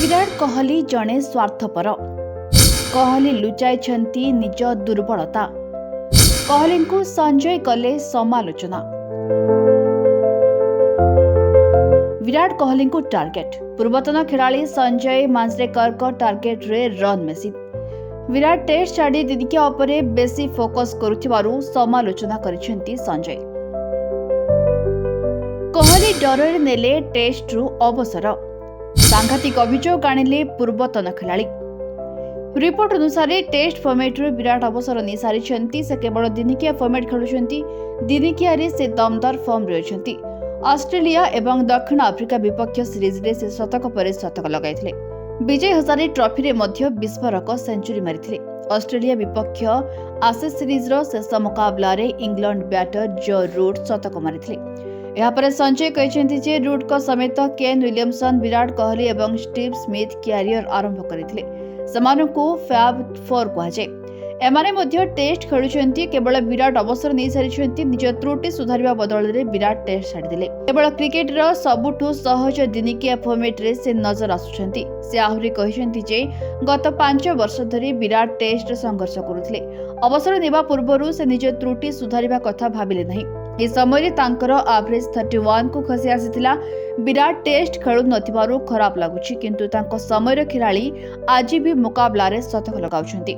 विराट कोहली जड़े स्वार्थपर। कोहली लुचाई निज दुर्बलता। कोहली को संजय कले समालोचना। विराट कोहली को टार्गेट। पूर्वतन खिलाड़ी संजय मांजरेकर को टार्गेट रे रन मेसिन। विराट टेस्ट छाड़ी दिनिकिया उपरे बेसी फोकस करुथिबारु समालोचना करिसेंती संजय। कोहली डर नेले टेस्ट रु अवसर। सांघातिक अभियोग आनिले पूर्वतन खिलाड़ी। रिपोर्ट अनुसार टेस्ट फॉर्मेट रे विराट अवसर नहीं सारी। से केवल दिनिकिया फॉर्मेट खेलुछंती। दिनिकिया रे से दमदार फॉर्म रे अछंती। ऑस्ट्रेलिया एवं दक्षिण आफ्रिका विपक्ष सीरीज रे से शतक पर शतक लगाइथिले। विजय हजारे ट्रॉफी रे मध्य विस्फोरक सेंचुरी मारिथिले। ऑस्ट्रेलिया विपक्ष आशेज सीरीज रो शेष मुकाबला रे इंग्लैंड बैटर जो रूट शतक मारिथिले। यापर संजय कहते जे रूट को समेत केन विलियमसन, विराट कोहली एवं स्टीव स्मिथ कैरियर आरंभ करथिले। समानकु फैब फोर कहुए। एमाने मध्य टेस्ट खेलुछंती। केवल विराट अवसर नहीं सारी। निज त्रुटि सुधारिबा बदल रे विराट टेस्ट छाड़िदेले। केवल क्रिकेट रो सबुठु सहज दिनिकिया फॉर्मेट रे से नजर आसुछंती। से आहुरी कहिसेंती जे गत 5 वर्ष धरी विराट टेस्ट संघर्ष करुथिले। अवसर नेबा पूर्वरु से निज त्रुटि सुधारिबा कथा भाबिले नहीं। ए समय तांकर एवरेज 31 को खसी आसीथिला। विराट टेस्ट खेलु नथिबारु खराब लागुछि, किंतु तांको समयर खिलाड़ी आज भी मुकाबला रे शतक लगाउछंती।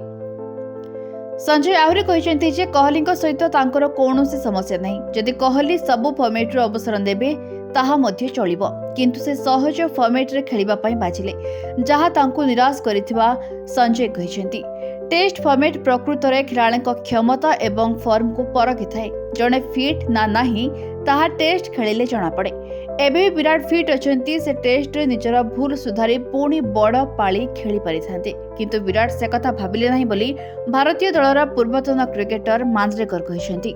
संजय आहुरी कहिसेंती जे कोहली सहित तांकर कौनसी समस्या नहीं। जदि कोहली सबु फॉर्मेट रो अवसर देबे ताहा मध्य चलिबो, किंतु से सहज फॉर्मेट रे खेलिबा पई बाजिले, जहा तांको निराश करिथिबा संजय कहिसेंती। टेस्ट फॉर्मेट प्रकृत रे खिलाड़ी क्षमता एवं फॉर्म को परखि थाए। जणे फिट ना नाही ताहा टेस्ट खेलिले जना पड़े। एबे विराट फिट अछंती। से टेस्ट रे निजर भूल सुधारी पुणी बड़ पाली खेली पारिथांते, किंतु विराट से कथा भाबिले नाही बोली भारतीय दलर पूर्वतन क्रिकेटर मांजरेकर कहिसेंती।